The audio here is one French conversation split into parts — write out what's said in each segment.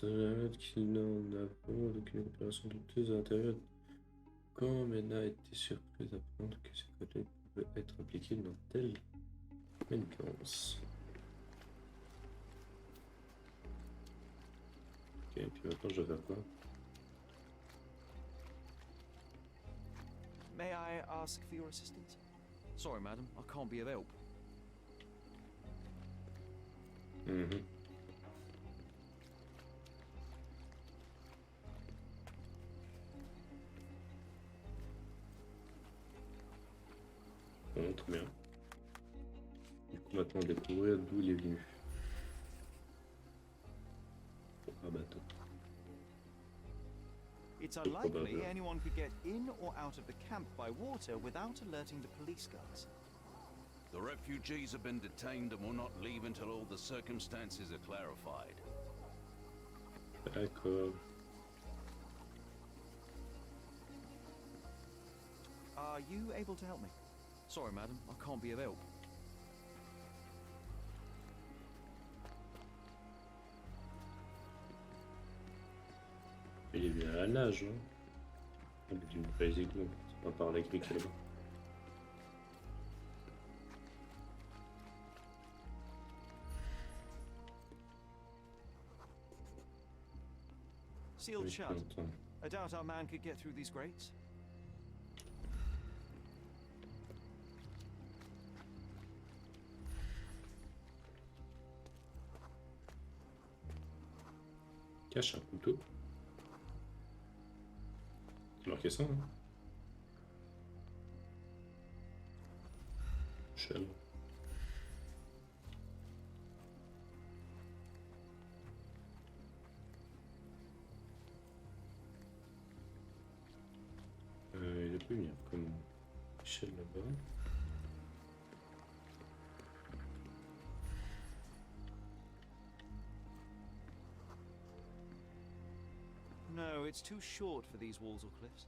jamais qu'il n'en a pas aucune opération douteuse à l'intérieur. Quand Mena a été surprise d'apprendre que ses collègues pouvaient être impliqués dans telle manigance. Ok, et puis maintenant je vais faire quoi? May I ask for your assistance? Sorry, madam, I can't be of help. Bon, très bien. Du coup, maintenant, découvrir d'où il est venu. Ah, bateau. It's unlikely anyone could get in or out of the camp by water without alerting the police guards. The refugees have been detained and will not leave until all the circumstances are clarified. D'accord. Are you able to help me? Sorry, madam, I can't be of help. Il est bien à la nage, hein. Il est d'une pas les égouts, c'est pas par la grille qu'il est là-bas. Sealed shut. I doubt our man could get through these grates. Cache un couteau. C'est marqué ça, hein? Shell. Il a pu venir comme Shell là-bas. No, it's too short for these walls or cliffs.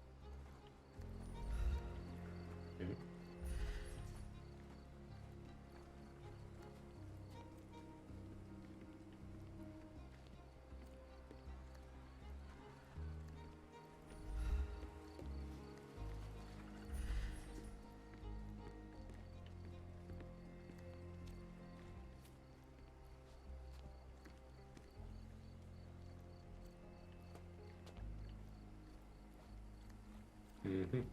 Okay. Cool.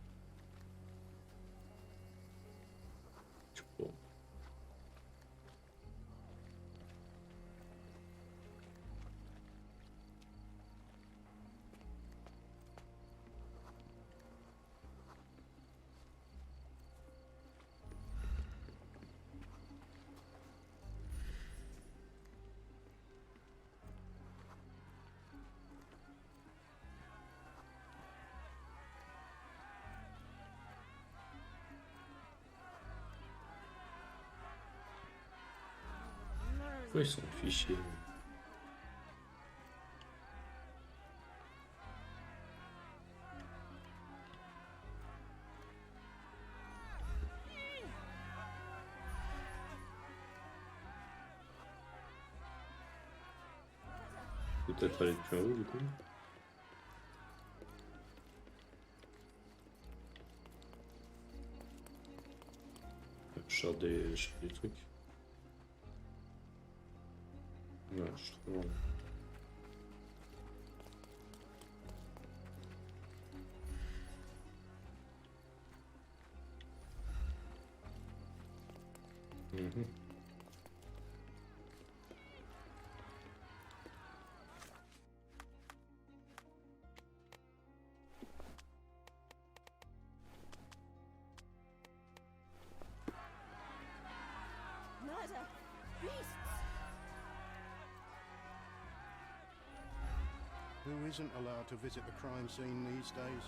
Pourquoi ils sont fichés? Peut-être aller plus en haut du coup. Je sors des trucs. Ouais, je trouve. Murder! Beasts! Who isn't allowed to visit the crime scene these days?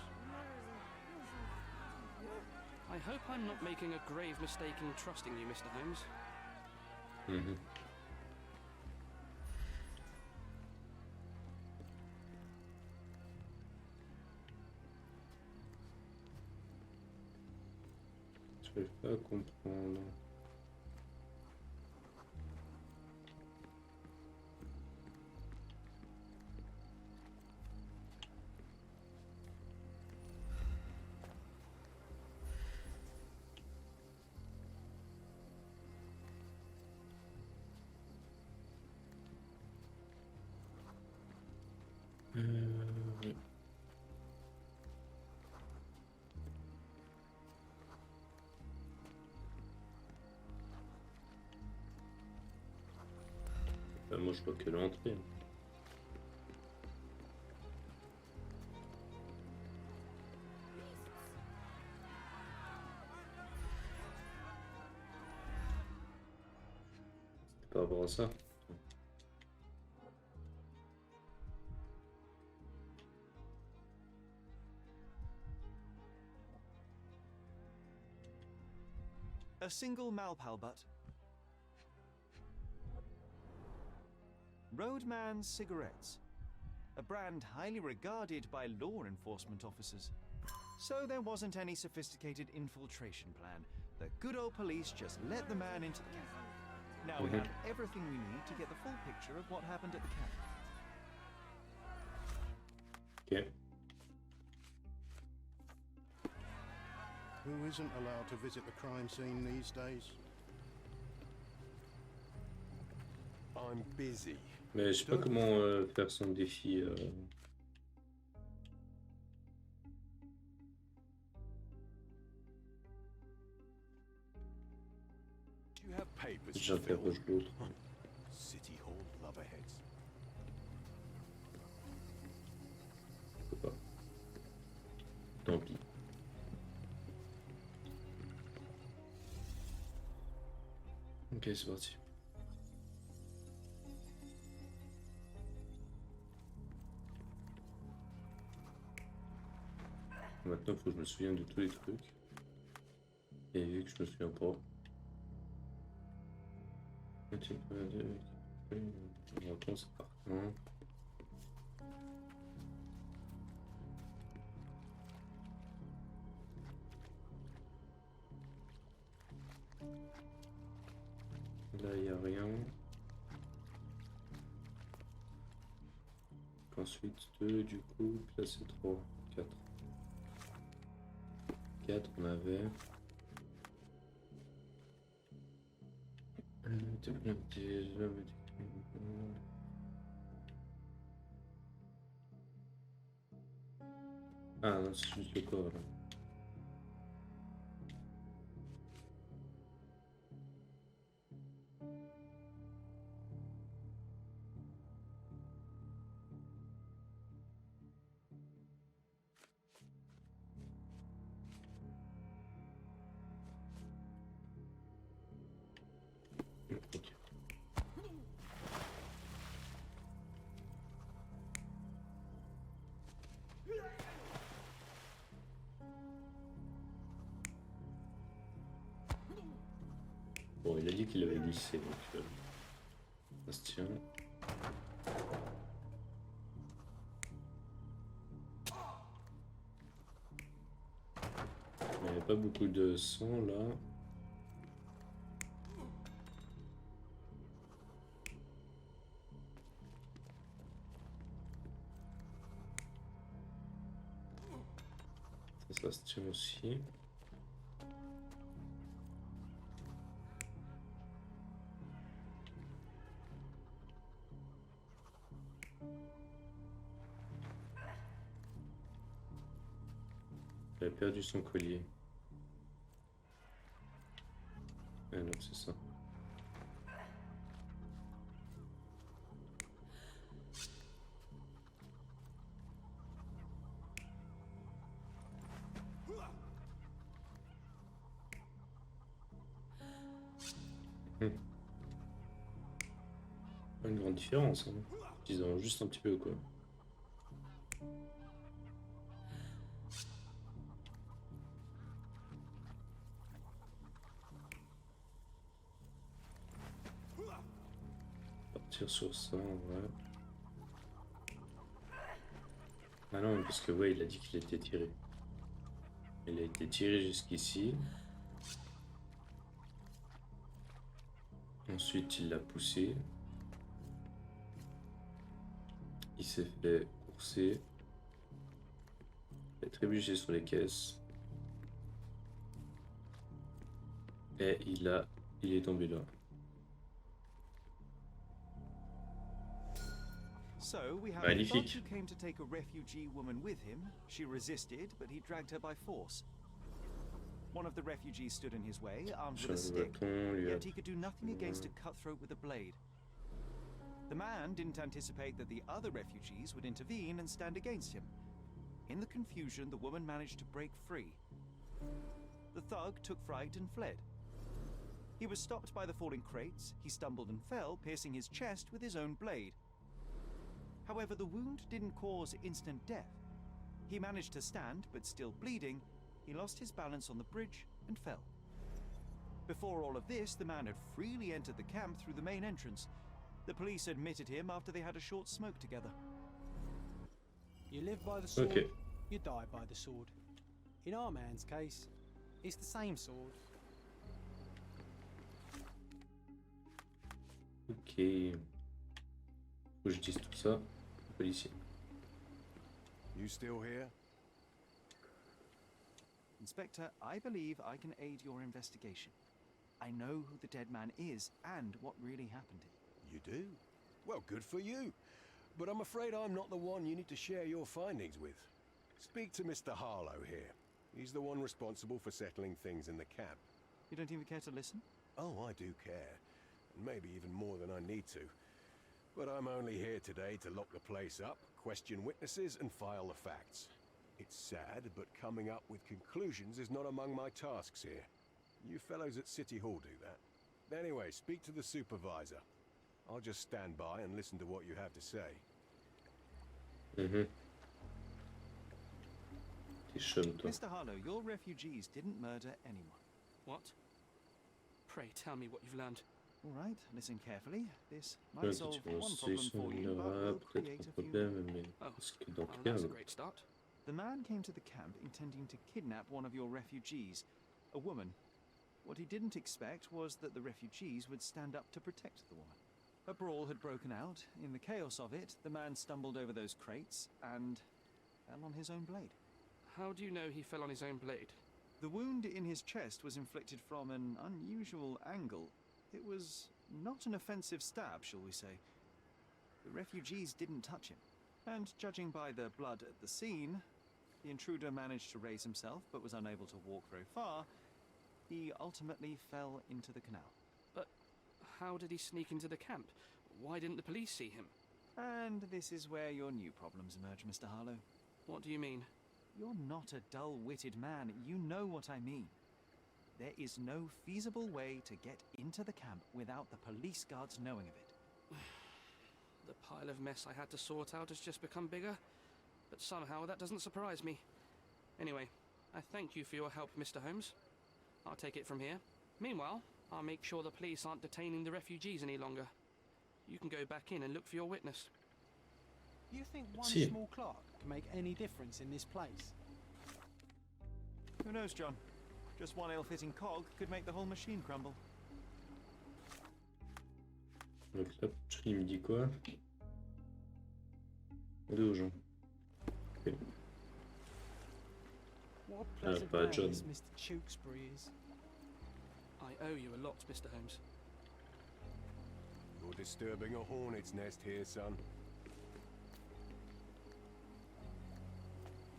I hope I'm not making a grave mistake in trusting you, Mr. Holmes. Je vais pas comprendre. Ouais. Moi je vois que l'entrée. C'est par rapport à ça. A single Malpalbut. Roadman Cigarettes. A brand highly regarded by law enforcement officers. So there wasn't any sophisticated infiltration plan. The good old police just let the man into the camp. Now we have everything we need to get the full picture of what happened at the camp. Ok. Who isn't allowed to visit the crime scene these days? I'm busy. Mais je sais pas comment faire son défi. Do you have papers to fill? J'interroge l'autre. City Hall Loverheads. Je peux pas. Tant pis. Ok, c'est parti. Maintenant, il faut que je me souvienne de tous les trucs. Et vu que je me souviens pas. On entend, c'est partant. Là, il n'y a rien. Ensuite, 2, du coup, là c'est 3, 4. 4, on avait. Ah non, c'est juste le corps là. Ok. Bon, il a dit qu'il avait glissé, donc ça se tient. Il n'y avait pas beaucoup de sang là. Ça se tient aussi. Il a perdu son collier. Ah non, c'est ça. Pas une grande différence, hein. Ils ont juste un petit peu quoi. Partir sur ça en vrai. Ah non, parce que ouais, il a dit qu'il était tiré. Il a été tiré jusqu'ici. Ensuite, il l'a poussé. Il s'est fait courser. Il a trébuché sur les caisses. Et il est tombé là. So we have a thug Magnifique. who came to take a refugee woman with him. She resisted, but he dragged her by force. One of the refugees stood in his way, armed with a stick, Charlatan lui a... yet he could do nothing against a cutthroat with a blade. The man didn't anticipate that the other refugees would intervene and stand against him. In the confusion, the woman managed to break free. The thug took fright and fled. He was stopped by the falling crates. He stumbled and fell, piercing his chest with his own blade. However, the wound didn't cause instant death. He managed to stand, but still bleeding, he lost his balance on the bridge and fell. Before all of this, the man had freely entered the camp through the main entrance. The police admitted him after they had a short smoke together. You live by the sword, Ok. you die by the sword. In our man's case, it's the same sword. Ok. Faut que je dise tout ça au policier. You still here? Inspector, I believe I can aid your investigation. I know who the dead man is and what really happened. You do? Well, good for you. But I'm afraid I'm not the one you need to share your findings with. Speak to Mr. Harlow here. He's the one responsible for settling things in the camp. You don't even care to listen? Oh, I do care. And maybe even more than I need to. But I'm only here today to lock the place up, question witnesses, and file the facts. It's sad, but coming up with conclusions is not among my tasks here. You fellows at City Hall do that. Anyway, speak to the supervisor. I'll just stand by and listen to what you have to say. T'es chum, toi. Mr. Harlow, your refugees didn't murder anyone. What? Pray tell me what you've learned. All right, listen carefully. This Ouais, might si solve tu penses one que problem ça for you, but aura will peut-être create un a few. problème, mais Oh, parce que dans well, le that's a cas, great start. The man came to the camp intending to kidnap one of your refugees, a woman. What he didn't expect was that the refugees would stand up to protect the woman. A brawl had broken out. In the chaos of it, the man stumbled over those crates and fell on his own blade. How do you know he fell on his own blade? The wound in his chest was inflicted from an unusual angle. It was not an offensive stab, shall we say. The refugees didn't touch him. And judging by the blood at the scene, the intruder managed to raise himself but was unable to walk very far. He ultimately fell into the canal. But how did he sneak into the camp? Why didn't the police see him? And this is where your new problems emerge, Mr. Harlow. What do you mean? You're not a dull-witted man. You know what I mean. There is no feasible way to get into the camp without the police guards knowing of it. The pile of mess I had to sort out has just become bigger, but somehow that doesn't surprise me. Anyway, I thank you for your help, Mr. Holmes. I'll take it from here. Meanwhile, I'll make sure the police aren't detaining the refugees any longer. You can go back in and look for your witness. You think one See. small clock can make any difference in this place? Who knows, John? Just one ill-fitting cog could make the whole machine crumble. Donc là, il me dit quoi? Allez aux gens. Ok. What a pleasant by man John. this Mr. Tewkesbury is. I owe you a lot, Mr. Holmes. You're disturbing a hornet's nest here, son.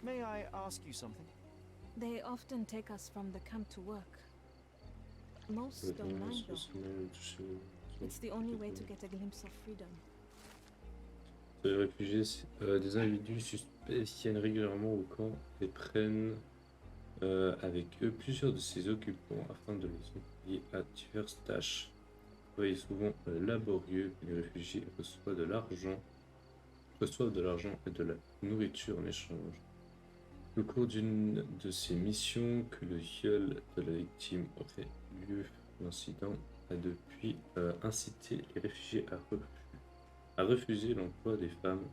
May I ask you something? They often take us from the camp to work. Most don't mind though. It's the only way to get a glimpse of freedom. Les réfugiés, des individus suspects viennent régulièrement au camp et prennent avec eux plusieurs de ses occupants afin de les employer à diverses tâches. Travail souvent laborieux, les réfugiés reçoivent de l'argent et de la nourriture en échange. Au cours d'une de ces missions que le viol de la victime aurait lieu, l'incident a depuis incité les réfugiés à refuser l'emploi des femmes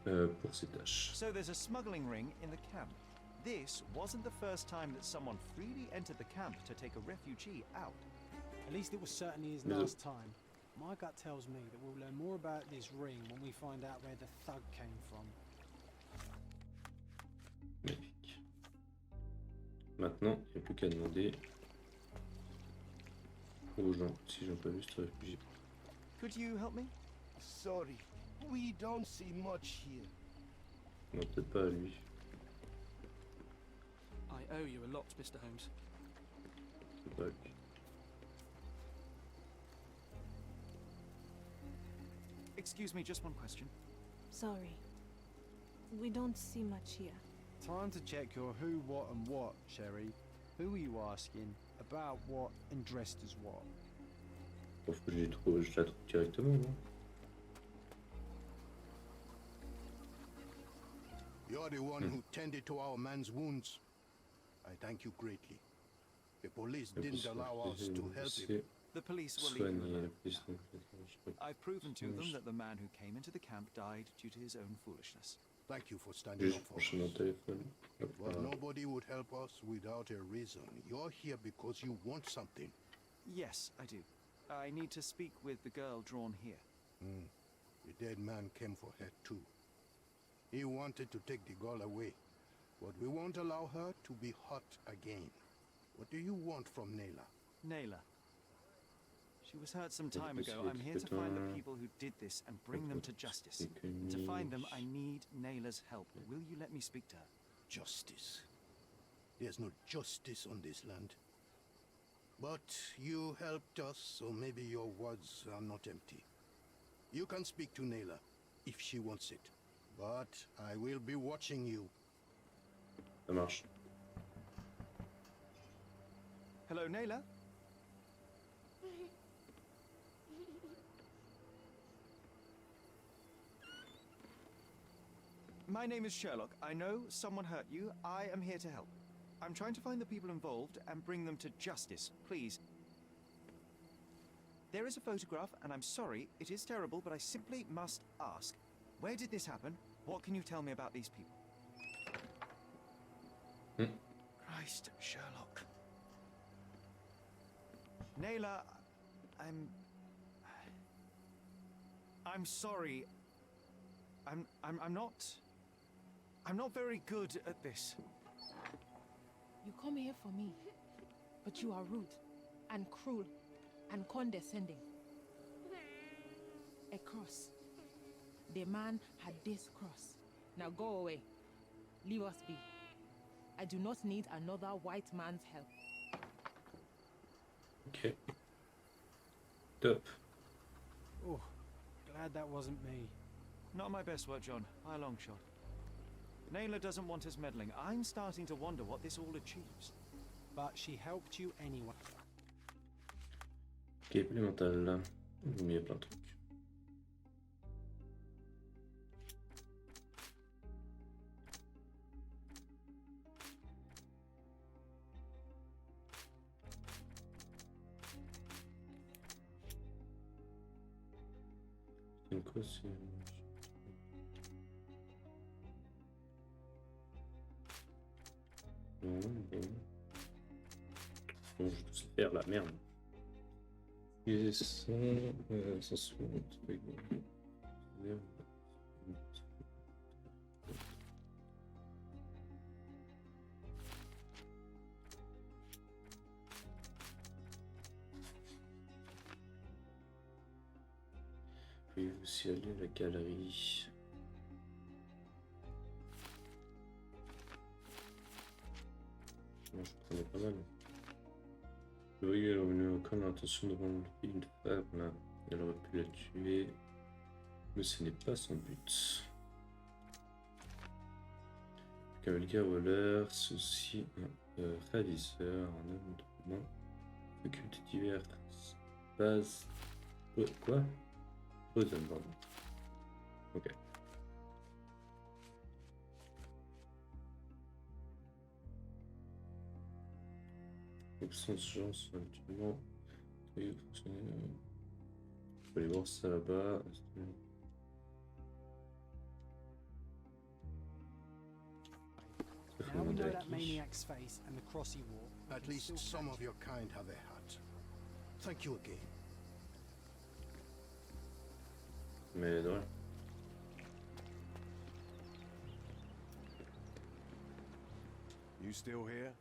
pour ces tâches. So there's a smuggling ring in the camp. This wasn't the first time that someone freely entered the camp to take a refugee out. At least it was certainly his Mais last time. My gut tells me that we'll learn more about this ring when we find out where the thug came from. Magnifique. Maintenant, il n'y a plus qu'à demander aux gens si j'en peux vu ce réfugié. Could you help me? Sorry, We don't see much here. Non, peut-être pas à lui. I owe you a lot, Mr. Holmes. C'est pas à lui. Excuse me, just one question. Sorry. We don't see much here. Time to check your who, what, and what, Sherry. Who are you asking? About what and dressed as what? Sauf que je la trouve directement, non? You're the one who tended to our man's wounds. I thank you greatly. The police didn't allow us to help him. The police will leave you Soigner la alone. police, donc, je sais pas. I've proven to them that the man who came into the camp died due to his own foolishness. Thank you for standing up Juste for brancher mon us. téléphone. Hop, But voilà. nobody would help us without a reason. You're here because you want something. Yes, I do. I need to speak with the girl drawn here. The dead man came for her too. He wanted to take the girl away, but we won't allow her to be hurt again. What do you want from Nayla? Nayla. She was hurt some time ago. I'm here to find the people who did this and bring them to justice. To find them, I need Nayla's help. Will you let me speak to her? Justice. There's no justice on this land. But you helped us, so maybe your words are not empty. You can speak to Nayla if she wants it. But I will be watching you. Ça marche. Hello, Nayla? My name is Sherlock. I know someone hurt you. I am here to help. I'm trying to find the people involved and bring them to justice. Please. There is a photograph, and I'm sorry, it is terrible, but I simply must ask. Where did this happen? What can you tell me about these people? Christ, Sherlock. Nayla, I'm sorry. I'm not very good at this. You come here for me, but you are rude and cruel and condescending. A cross. The man had this cross. Now go away. Leave us be. I do not need another white man's help. Ok. Top. Oh, glad that wasn't me. Not my best work, John, by a long shot. Nayla doesn't want us meddling. I'm starting to wonder what this all achieves. But she helped you anyway. Gameplay mental là. Il y a plein de trucs. C'est une cause, c'est... Non, bon. Bon, je vais tous les faire, la merde. Et ça, ça se monte. Oui, bon. Puis aussi aller à la galerie. Moi, je prenais pas mal. Le voyou est revenu encore dans l'intention de rendre une femme. Elle aurait pu la tuer, mais ce n'est pas son but. Cavalca voleur, c'est aussi un ravisseur, un homme de main, occupe de divers bases. Quoi? Poison, pardon. Ok. Sans chance, actuellement. Il faut aller voir ça là-bas. Now we know that maniac's face and the cross he wore. At least some of your kind have a hat. Thank you again. Mais de rien. You still here?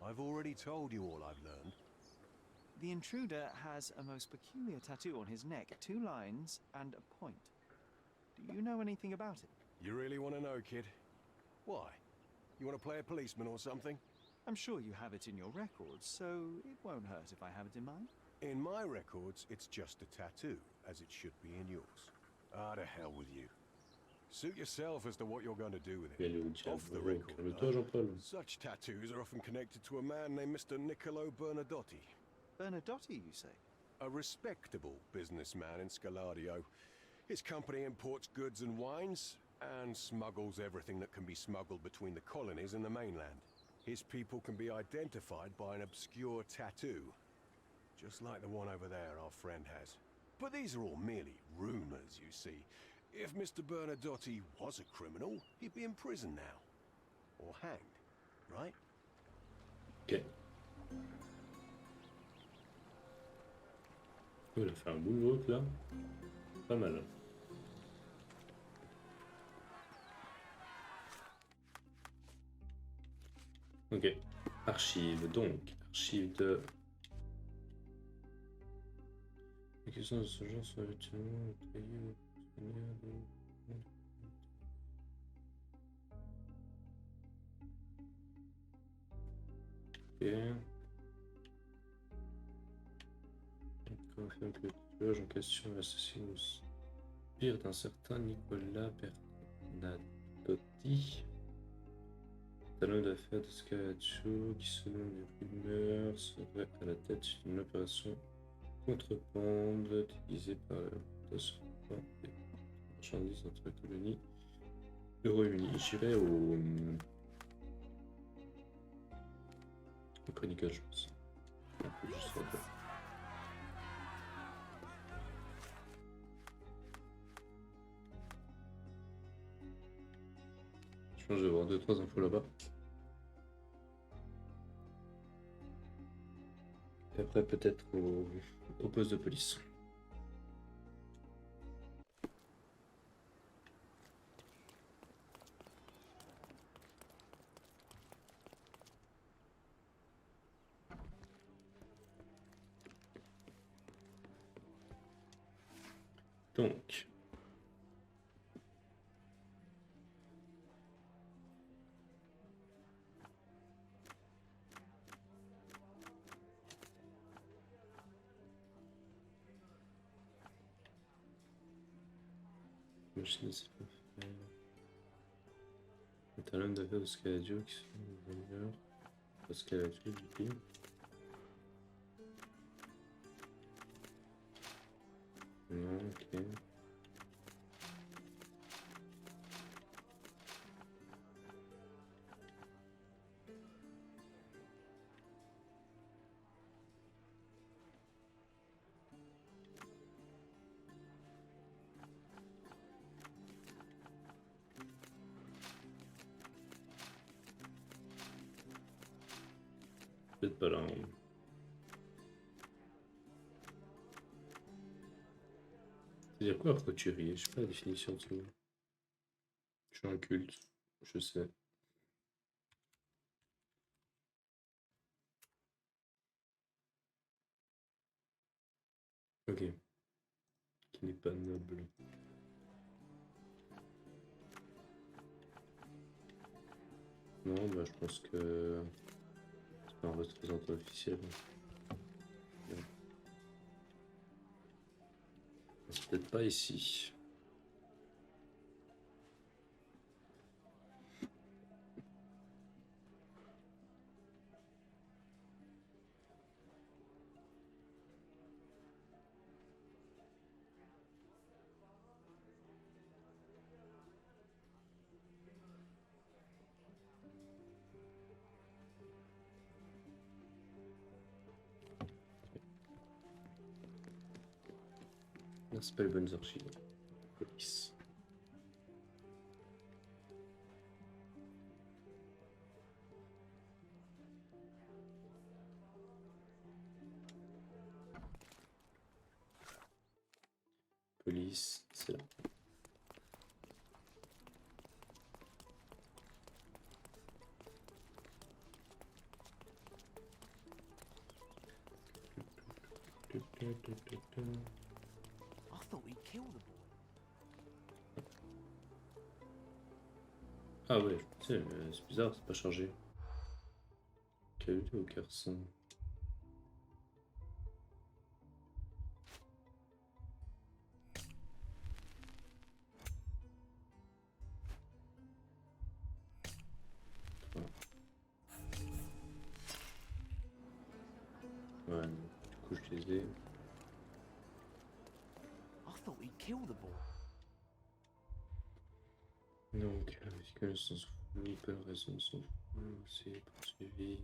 I've already told you all I've learned. The intruder has a most peculiar tattoo on his neck, 2 lines and a point. Do you know anything about it? You really want to know, kid? Why? You want to play a policeman or something? I'm sure you have it in your records, so it won't hurt if I have it in mine. In my records, it's just a tattoo, as it should be in yours. Ah, to hell with you. Suit yourself as to what you're going to do with it. Off the record, Calme-toi, Jean-Paul. such tattoos are often connected to a man named Mr. Niccolo Bernadotti. Bernadotti, you say? A respectable businessman in Scaladio. His company imports goods and wines, and smuggles everything that can be smuggled between the colonies and the mainland. His people can be identified by an obscure tattoo, just like the one over there our friend has. But these are all merely rumors, you see. If Mr. Bernadotti was a criminal, he'd be in prison now. Or hanged, right? Ok. Il a fait un boulot là. Pas mal. Ok. Archive donc. Archive de. Les questions de ce genre sont habituellement employées au fonctionnaire de. Ok. On confirme que le tueur en question est associé au spire d'un certain Nicolas Bernadotti, talon d'affaires de Scaladio, qui selon les rumeurs serait à la tête d'une opération contrebande utilisée par l'importation des marchandises entre la colonie et le Royaume-Uni. J'irai au chroniqueur, je pense. Un peu juste un peu. Je pense que je vais avoir 2-3 infos là-bas. Et après peut-être au poste de police. Donc. Machine, c'est pas fait. Le talent d'affaires de Scaladio qui sont les vendeurs. Scaladio du pays. Non, ok. Peut-être pas là. Hein. C'est-à-dire quoi couturier? Je sais pas la définition de ce mot. Je suis un culte, je sais. Ok. Qui n'est pas noble. Non, bah je pense que c'est pas un représentant officiel. C'est peut-être pas ici. Non, c'est pas les bonnes archives. Police. Police, c'est là. I thought he'd kill the boy. Ah ouais, je sais, mais c'est bizarre, c'est pas chargé. Quel au garçon. Ouais, du coup je les ai. I thought he'd kill the boy. Donc, avec connaissance floue, pas de raison sans flou, c'est poursuivi,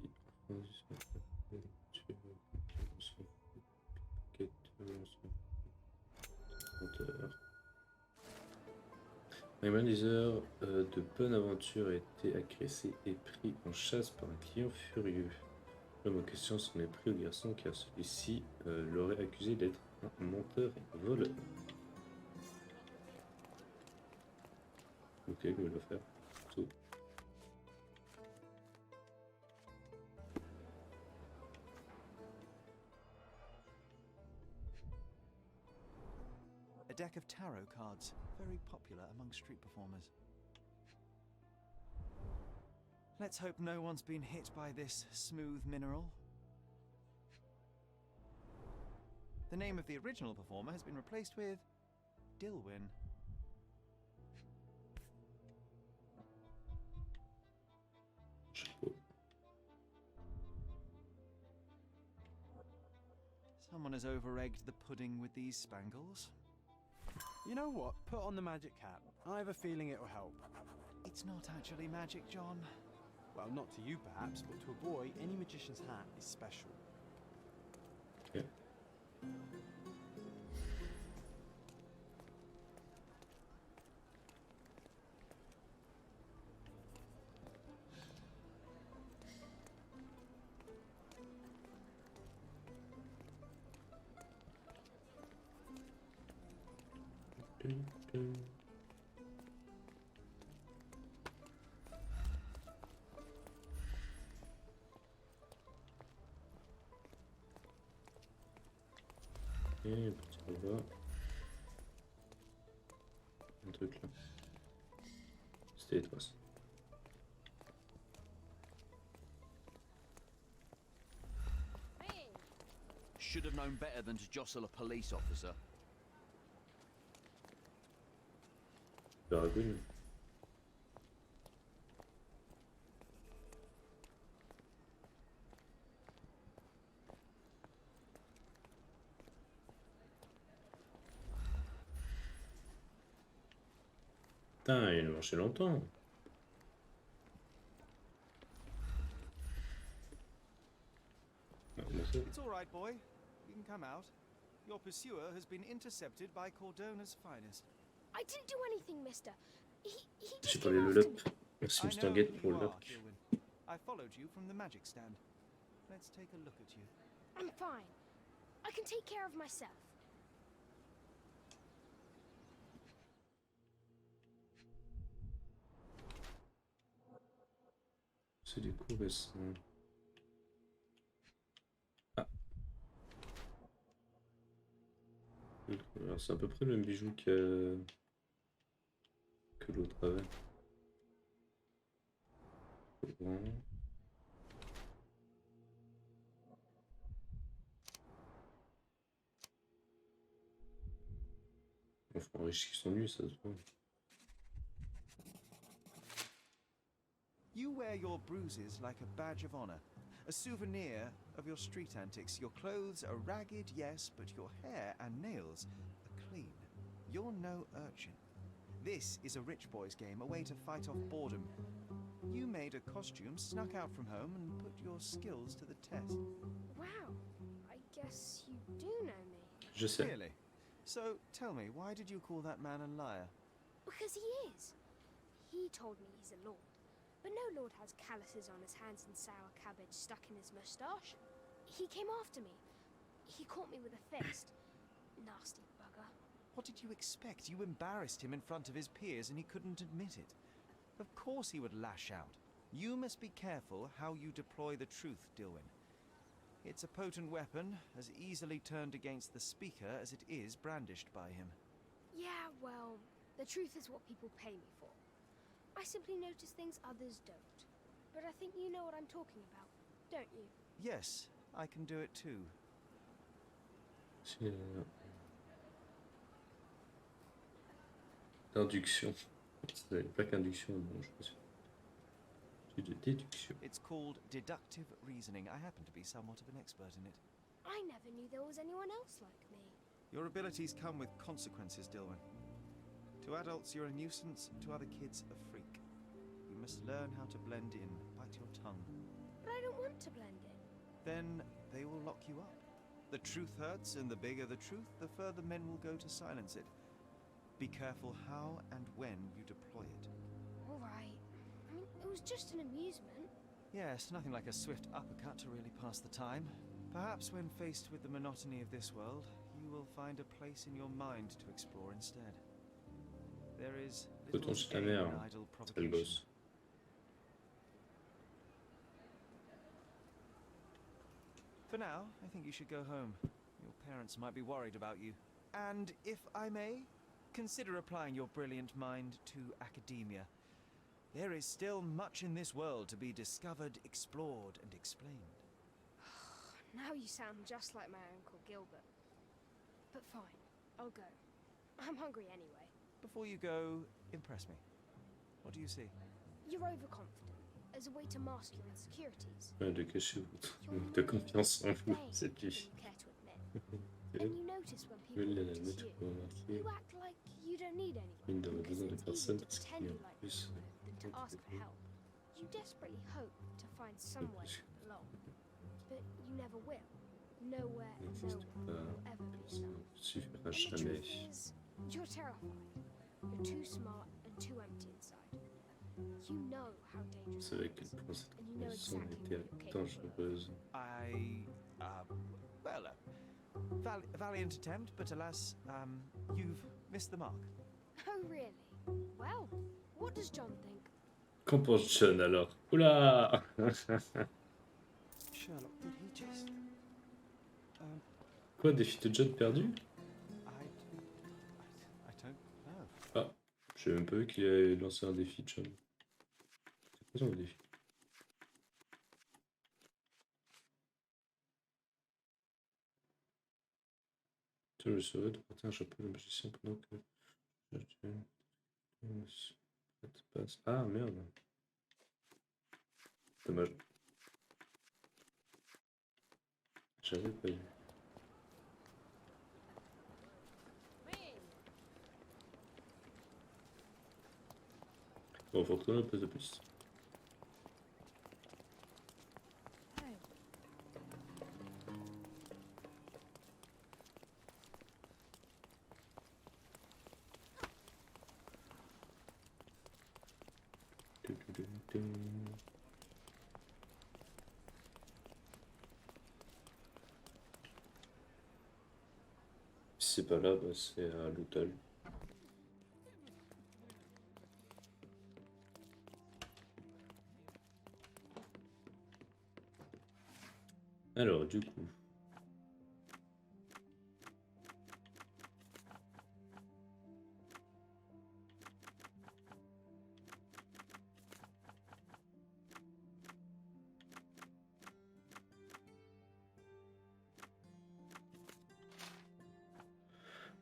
un magnétiseur de bonne aventure a été agressé et pris en chasse par un client furieux. L'homme en question s'en est pris au garçon car celui-ci l'aurait accusé d'être un menteur et voleur. Ok, je vais le faire. Tout. A deck of tarot cards, very popular among street performers. Let's hope no one's been hit by this smooth mineral. The name of the original performer has been replaced with Dilwyn. Chapeau. Someone has over-egged the pudding with these spangles. You know what? Put on the magic hat. I have a feeling it'll help. It's not actually magic, John. Well, not to you perhaps, but to a boy, any magician's hat is special. Okay. Et petit là-bas. Un truc là. C'était les traces. Should have known better than to jostle a police officer. Paragon. Putain, il a marché longtemps. It's all right, boy. You can come out. Your pursuer has been intercepted by Cordona's finest. I didn't do anything, mister. He J'ai just pas came le after lock. me. Merci I Mr. know Gate who pour you le are, lock. Dilwyn. I followed you from the magic stand. Let's take a look at you. I'm fine. I can take care of myself. C'est des coups récents. Ah. Alors c'est à peu près le même bijou que l'autre avait. Bon. Enfin, enrichi son nuit, ça se voit. You wear your bruises like a badge of honor, a souvenir of your street antics. Your clothes are ragged, yes, but your hair and nails are clean. You're no urchin. This is a rich boy's game, a way to fight off boredom. You made a costume, snuck out from home, and put your skills to the test. Wow. I guess you do know me. Je sais. Really? So, tell me, why did you call that man a liar? Because he is. He told me he's a lord. But no lord has calluses on his hands and sour cabbage stuck in his moustache. He came after me. He caught me with a fist. Nasty bugger. What did you expect? You embarrassed him in front of his peers and he couldn't admit it. Of course he would lash out. You must be careful how you deploy the truth, Dilwyn. It's a potent weapon, as easily turned against the speaker as it is brandished by him. Yeah, well, the truth is what people pay me for. I simply notice things others don't. But I think you know what I'm talking about, don't you? Yes, I can do it too. C'est d'induction. C'est pas qu'induction, bon, je pense. C'est de déduction. It's called deductive reasoning. I happen to be somewhat of an expert in it. I never knew there was anyone else like me. Your abilities come with consequences, Dilwyn. To adults, you're a nuisance. To other kids, a freak. You must learn how to blend in. Bite your tongue. But I don't want to blend in. Then they will lock you up. The truth hurts, and the bigger the truth, the further men will go to silence it. Be careful how and when you deploy it. All right. I mean, it was just an amusement. Yes, nothing like a swift uppercut to really pass the time. Perhaps when faced with the monotony of this world, you will find a place in your mind to explore instead. There is little ta gain mère, in idle sale provocation. gosse. For now, I think you should go home. Your parents might be worried about you. And if I may, consider applying your brilliant mind to academia. There is still much in this world to be discovered, explored, and explained. Now you sound just like my Uncle Gilbert. But fine, I'll go. I'm hungry anyway. Before you go, impress me. What do you see? You're overconfident. As a way to mask your insecurities. De cacher votre manque de confiance en vous, c'est lui. You care to admit. And you notice when people notice you. You act like you don't need Il anyone. n'aurait Because besoin de it's personne easier parce to qu'il pretend y a you like plus. than to ask for help. You desperately hope to find somewhere to belong. But you never will. Nowhere and no one will ever be Ça enough. ne suffira And the jamais. truth is, you're terrified. You're too smart and too empty inside. You know how dangerous C'est avec it quel is. point cette And you know conversation exactly était what you're capable of. dangereuse. Valiant attempt, but alas, you've missed the mark. Oh, really? Well, what does John think? Qu'en pense John alors? Oula! Sherlock, did he just... Quoi, défi de John perdu? I don't know. Ah, j'ai même pas vu qu'il avait lancé un défi, John. C'est quoi son défi? Tiens, je saurais de porter un chapeau de magicien pendant que... Ah, merde. Dommage. J'avais pas vu. Bon, faut retourner un peu de plus. Si c'est pas là, bah c'est à l'hôtel. Alors, du coup.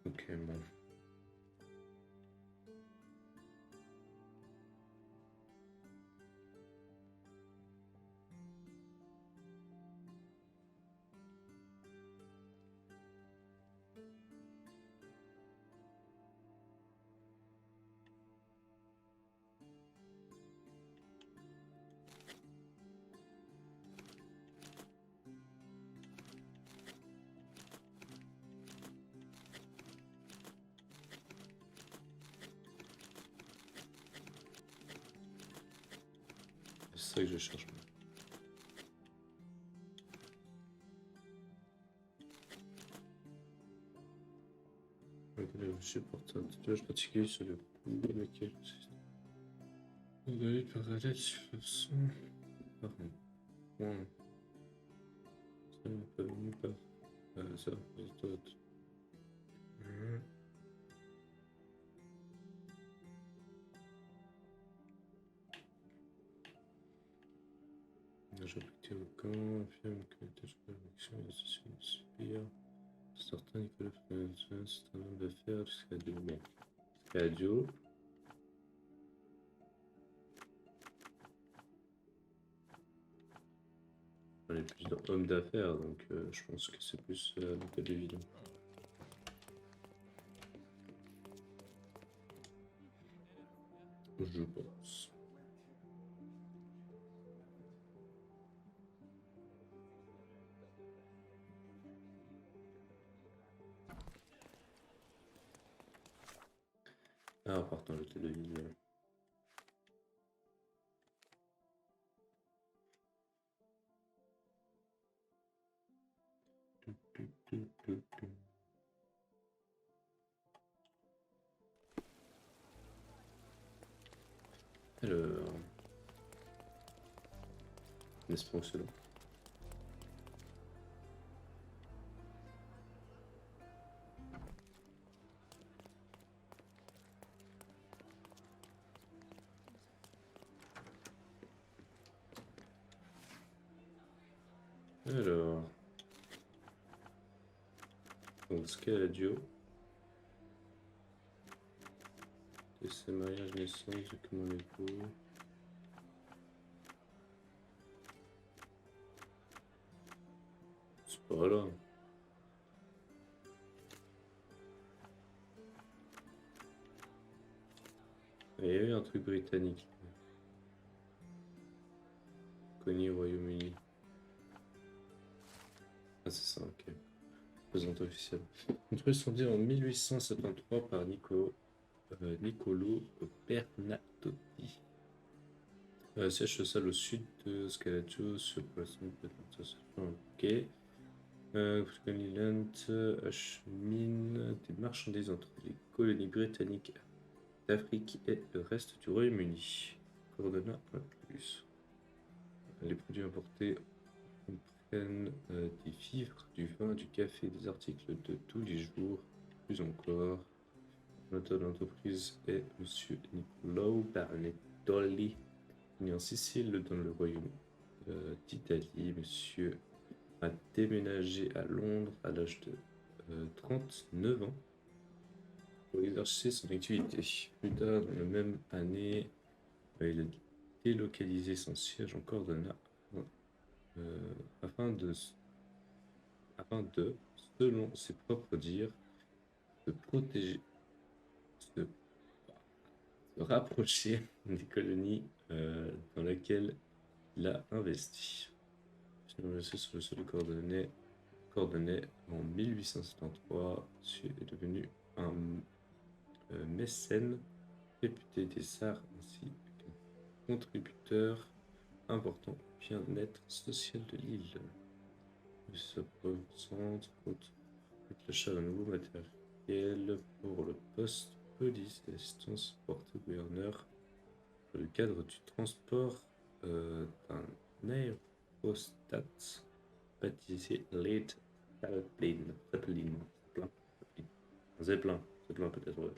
Ok, bon. C'est ça que je cherche. Je supporte un tatouage particulier sur le cou avec lequel on doit aller par la tête sur le son. Par contre, pas venu par ça, les autres. J'ai affecté au camp, affirme que les tâches de l'action et l'association supérieure. Certains Nicolas Fernandez, c'est un homme d'affaires jusqu'à Dio. Bon, jusqu'à Dio. On est plus dans homme d'affaires, donc je pense que c'est plus l'hôtel de ville. Je pense. Ah, partant l'hôtel de ville. Alors, n'est-ce pas excellent? Alors, donc Scaladio, décès, mariage, naissance, document légaux. C'est pas là. Il y a eu un truc britannique. Connu au Royaume-Uni. Ah, c'est ça, ok. Présente officielle. Construit sont dit en 1873 par Niccolo Bernatotti. Siège social au sud de Scaladio, sur ok. Leland achemine des marchandises entre les colonies britanniques d'Afrique et le reste du Royaume-Uni. Coordonnées inclus. Les produits importés comprennent des vivres, du vin, du café, des articles de tous les jours, plus encore. L'auteur de l'entreprise est M. Niccolo Bernatoli, né en Sicile dans le royaume d'Italie. Monsieur a déménagé à Londres à l'âge de 39 ans pour exercer son activité. Plus tard, dans la même année, il a délocalisé son siège en Cordona afin de, selon ses propres dires, de protéger, se rapprocher des colonies dans lesquelles il a investi. Finalement, sur le sol coordonné en 1873, monsieur est devenu un mécène réputé des arts ainsi qu'un contributeur important au bien-être social de l'île. Il se concentre contre l'achat d'un nouveau matériel pour le poste de police et l'assistance portée au gouverneur dans le cadre du transport d'un aérostat baptisé Lead Zeppelin peut-être, ouais.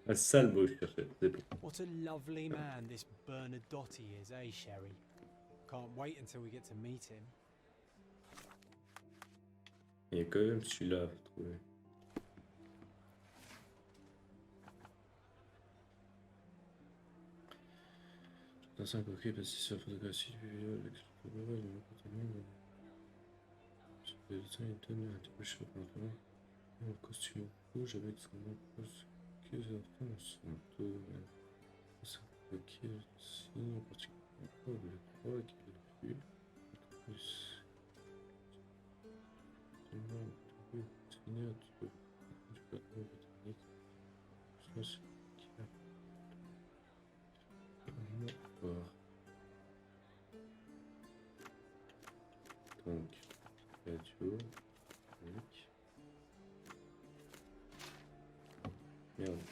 Un sale mot, je cherchais, Zeppelin. What a lovely man this Bernadotte is, eh, Sherry? Can't wait until we get to meet him. Il y a quand même celui-là à trouver. Dans 5 ok, passé sur la photographie du vidéo avec le coureur, il me sur le dessin, il donne un débouché au pantalon, un costume rouge avec son approche que les enfants sont deux. Ça ok, signe en particulier, le 3 qui est le plus. Plus. Du Seigneur, du bateau britannique. Je pense qu'il y a donc, radio, clic. Merde.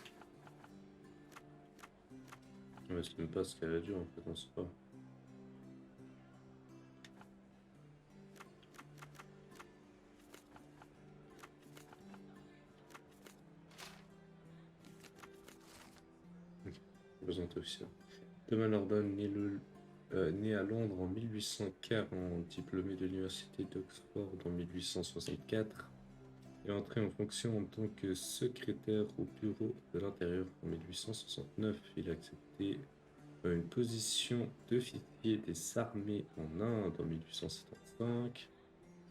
Mais c'est même pas ce qu'elle a dû en fait, on sait pas. aussi. Thomas Lordon, né à Londres en 1840, diplômé de l'université d'Oxford en 1864, est entré en fonction en tant que secrétaire au bureau de l'intérieur en 1869. Il a accepté une position d'officier des armées en Inde en 1875.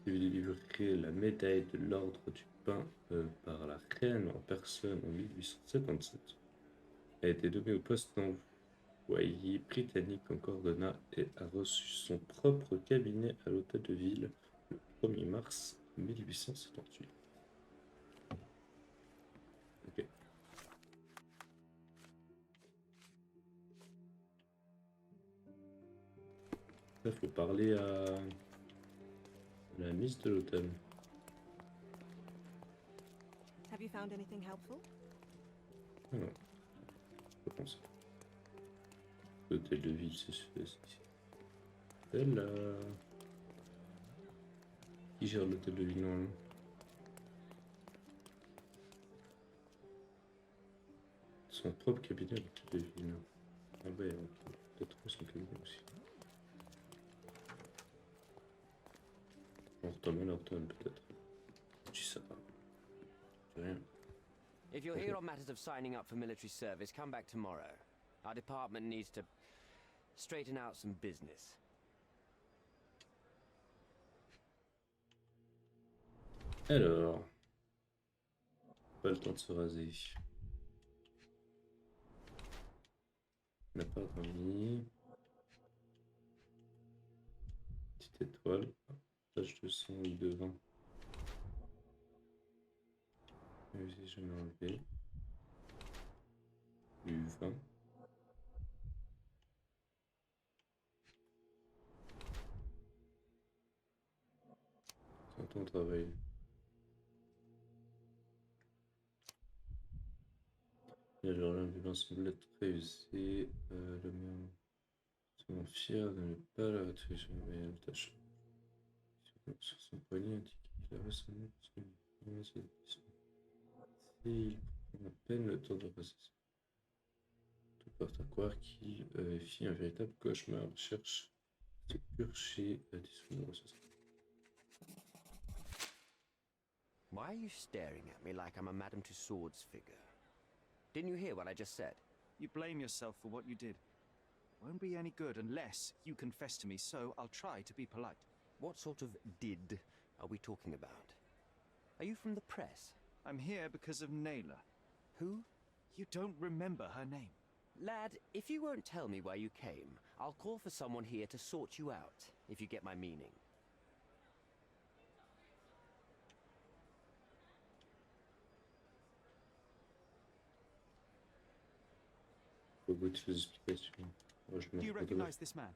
Il lui délivrer la médaille de l'ordre du pain par la reine en personne en 1877. Il a été nommé au poste d'envoyé britannique en Cordona et a reçu son propre cabinet à l'hôtel de ville le 1er mars 1878. Ok. Il faut parler à la miss de l'hôtel. Have you found anything helpful? Ah non, je pense. L'hôtel de ville, c'est celui-ci. Elle, qui gère l'hôtel de ville normalement? Son propre cabinet, l'hôtel de ville. Ah ouais, peut-être son cabinet aussi. Norton, peut-être. Je sais pas. Rien. If you're here on matters of signing up for military service, come back tomorrow. Our department needs to straighten out some business. Alors, pas le temps de se raser. On n'a pas dormi. Petite étoile. Page 200 de 20. J'ai jamais enlevé. Du 20. C'est ton travail. Alors l'ambulance semble être très usée. Le maire est fier de ne pas la rétribution mais la tâche. Sur son poignet indique qu'il a récemment il prend à peine le temps de passer. Tout porte à croire qu'il fit un véritable cauchemar. Cherche de purger des souvenirs. Why are you staring at me like I'm a Madame Tussauds figure? Didn't you hear what I just said? You blame yourself for what you did. Won't be any good unless you confess to me, so I'll try to be polite. What sort of did are we talking about? Are you from the press? I'm here because of Naylor. Who? You don't remember her name. Lad, if you won't tell me where you came, I'll call for someone here to sort you out, if you get my meaning. Do you recognize this man?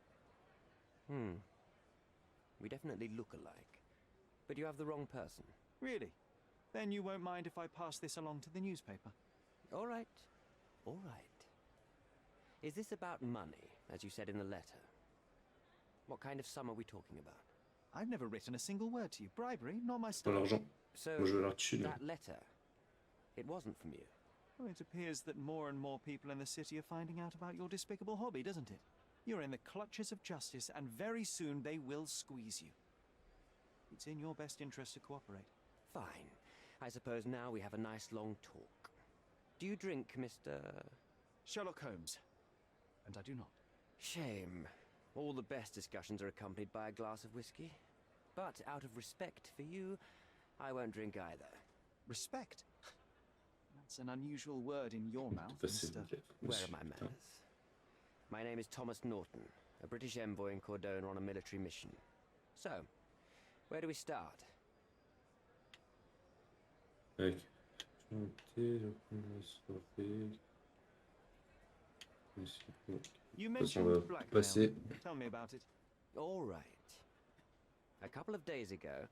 We definitely look alike. But you have the wrong person. Really? Then you won't mind if I pass this along to the newspaper? All right. All right. Is this about money, as you said in the letter? What kind of sum are we talking about? I've never written a single word to you. Bribery, not my Pour style. l'argent. So, Moi je veux leur tuer. that letter, it wasn't from you. Well, it appears that more and more people in the city are finding out about your despicable hobby, doesn't it? You're in the clutches of justice, and very soon they will squeeze you. It's in your best interest to cooperate. Fine. I suppose now we have a nice long talk. Do you drink, Mr. Sherlock Holmes. And I do not. Shame. All the best discussions are accompanied by a glass of whiskey. But out of respect for you, I won't drink either. Respect? That's an unusual word in your mouth, Mr. Where are my manners? My name is Thomas Norton, a British envoy in Cordona on a military mission. So, where do we start? Avec. You mentioned blackmail. Tell me about it. All right. A couple of days ago,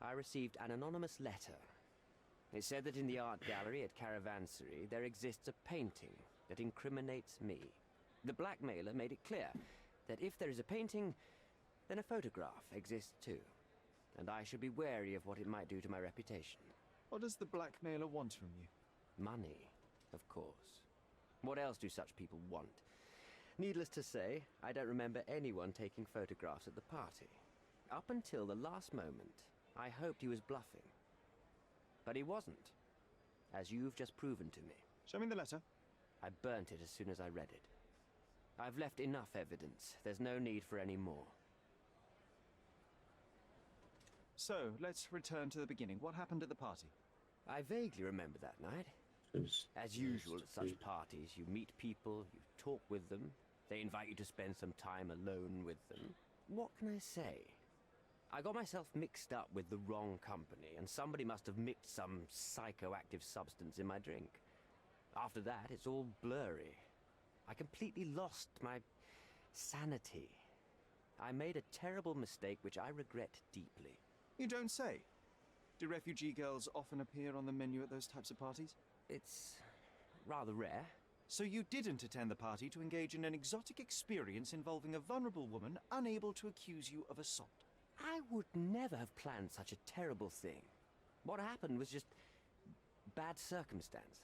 I received an anonymous letter. It said that in the art gallery at Caravansary there exists a painting that incriminates me. The blackmailer made it clear that if there is a painting, then a photograph exists too. And I should be wary of what it might do to my reputation. What does the blackmailer want from you? Money, of course. What else do such people want? Needless to say, I don't remember anyone taking photographs at the party. Up until the last moment, I hoped he was bluffing. But he wasn't, as you've just proven to me. Show me the letter. I burnt it as soon as I read it. I've left enough evidence. There's no need for any more. So, let's return to the beginning. What happened at the party? I vaguely remember that night. As usual at such parties, you meet people, you talk with them, they invite you to spend some time alone with them. What can I say? I got myself mixed up with the wrong company, and somebody must have mixed some psychoactive substance in my drink. After that, it's all blurry. I completely lost my sanity. I made a terrible mistake which I regret deeply. You don't say. Do refugee girls often appear on the menu at those types of parties? It's rather rare. So you didn't attend the party to engage in an exotic experience involving a vulnerable woman unable to accuse you of assault? I would never have planned such a terrible thing. What happened was just bad circumstance.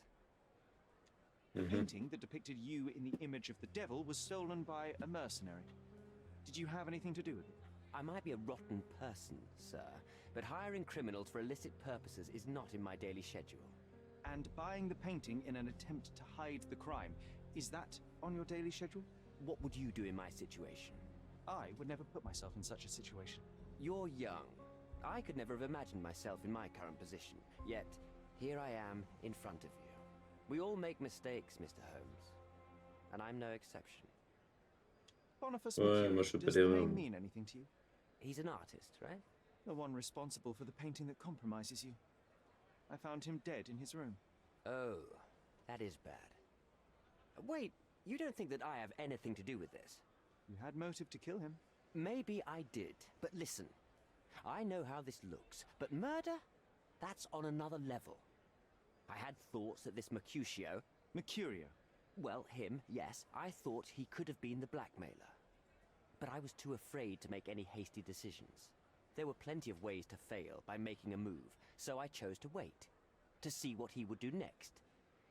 The painting that depicted you in the image of the devil was stolen by a mercenary. Did you have anything to do with it? I might be a rotten person, sir, but hiring criminals for illicit purposes is not in my daily schedule. And buying the painting in an attempt to hide the crime, is that on your daily schedule? What would you do in my situation? I would never put myself in such a situation. You're young. I could never have imagined myself in my current position, yet here I am in front of you. We all make mistakes, Mr. Holmes, and I'm no exception. Boniface Ouais, moi, McHugh, je fais pas does the d'erreur. name mean anything to you? He's an artist, right? The one responsible for the painting that compromises you. I found him dead in his room. Oh, that is bad. Wait, you don't think that I have anything to do with this? You had motive to kill him. Maybe I did, but listen. I know how this looks, but murder? That's on another level. I had thoughts that this Mercutio... Mercurio? Well, him, yes. I thought he could have been the blackmailer. But I was too afraid to make any hasty decisions. There were plenty of ways to fail by making a move, so I chose to wait. To see what he would do next.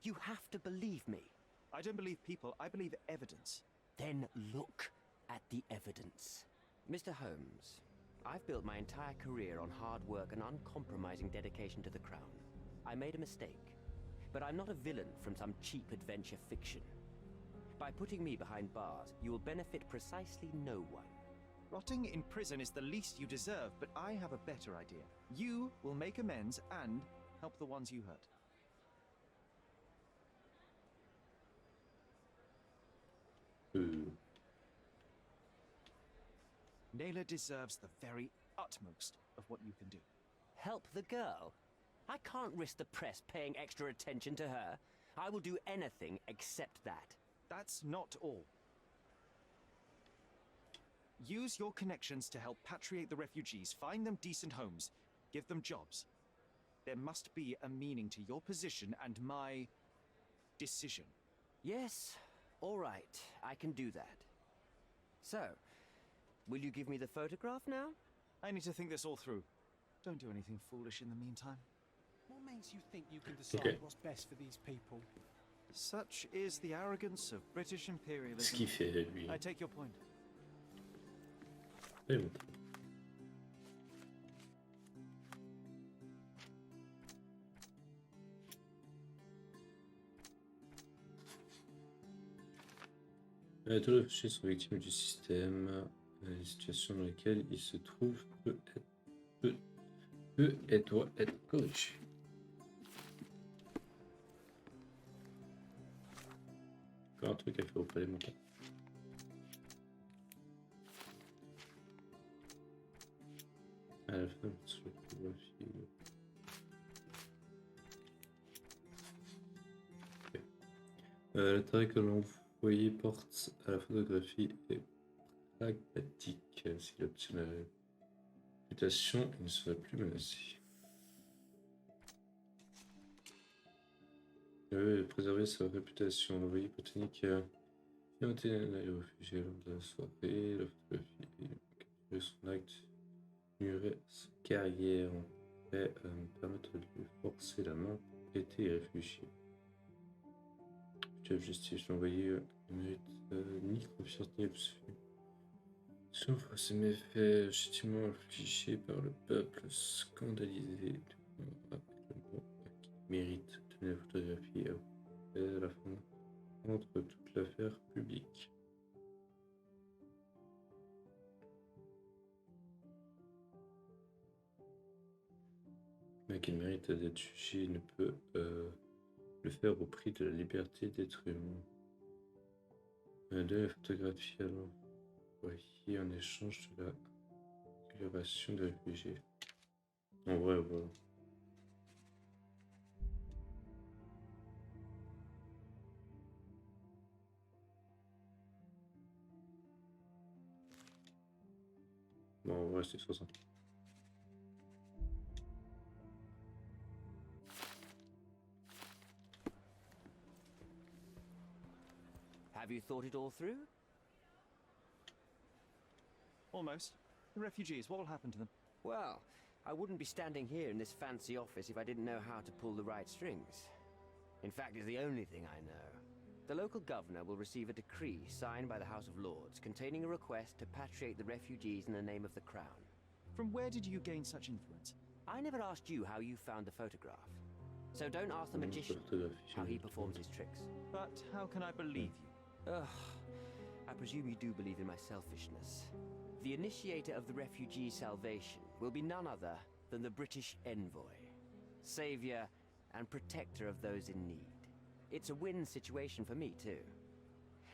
You have to believe me. I don't believe people, I believe evidence. Then look at the evidence. Mr. Holmes, I've built my entire career on hard work and uncompromising dedication to the Crown. I made a mistake, but I'm not a villain from some cheap adventure fiction. By putting me behind bars, you will benefit precisely no one. Rotting in prison is the least you deserve, but I have a better idea. You will make amends and help the ones you hurt. Naylor deserves the very utmost of what you can do. Help the girl? I can't risk the press paying extra attention to her. I will do anything except that. That's not all. Use your connections to help patriate the refugees, find them decent homes, give them jobs. There must be a meaning to your position and my decision. Yes, all right, I can do that. So, will you give me the photograph now? I need to think this all through. Don't do anything foolish in the meantime. What makes you think you can decide what's best for these people? Such is the arrogance of British Ce imperialism. qu'il fait, lui. I take your point. C'est bon. Tous les réfugiés sont victimes du système. La situation dans laquelle ils se trouvent peut et doit être corrigée. Encore un truc à faire au palais montant. À la fin, sur la photographie. Okay. L'intérêt que l'envoyé porte à la photographie est pragmatique. S'il obtient la réputation, il ne sera plus menacé. Préserver sa réputation. L'envoyé botanique a noté les réfugiés lors de la soirée. La photographie capturer son acte ignorer sa carrière en fait permettre de lui forcer la main pour aider les réfugiés. Chef justice, l'envoyé ne mérite ni confiance ni absolue. Sauf à ces méfaits légitimement infligés par le peuple scandalisé qui mérite de la photographie à la fin contre toute l'affaire publique. Mais qu'il mérite d'être jugé ne peut le faire au prix de la liberté d'être humain. De la photographie alors. Oui, en échange de la libération des réfugiés. En vrai, voilà. Bon, en vrai, c'est 60. Have you thought it all through? Almost. The refugees, what will happen to them? Well, I wouldn't be standing here in this fancy office if I didn't know how to pull the right strings. In fact, it's the only thing I know. The local governor will receive a decree signed by the House of Lords containing a request to patriate the refugees in the name of the Crown. From where did you gain such influence? I never asked you how you found the photograph. So don't ask the magician how he performs his tricks. But how can I believe you? Ugh, I presume you do believe in my selfishness. The initiator of the refugee salvation will be none other than the British envoy, savior and protector of those in need. It's a win situation for me too.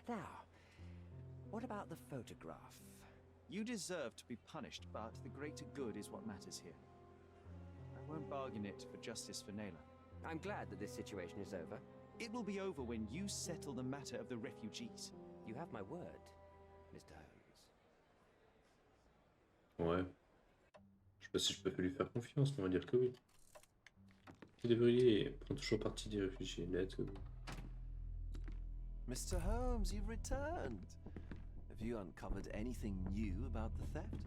Now, what about the photograph? You deserve to be punished, but the greater good is what matters here. I won't bargain it for justice for Naylor. I'm glad that this situation is over. It will be over when you settle the matter of the refugees. You have my word, Mr. Holmes. Ouais. Je sais pas si je peux lui faire confiance, mais on va dire que oui. Le débrouiller prend toujours partie des réfugiés. Let's go. Mr. Holmes, you've returned. Have you uncovered anything new about the theft?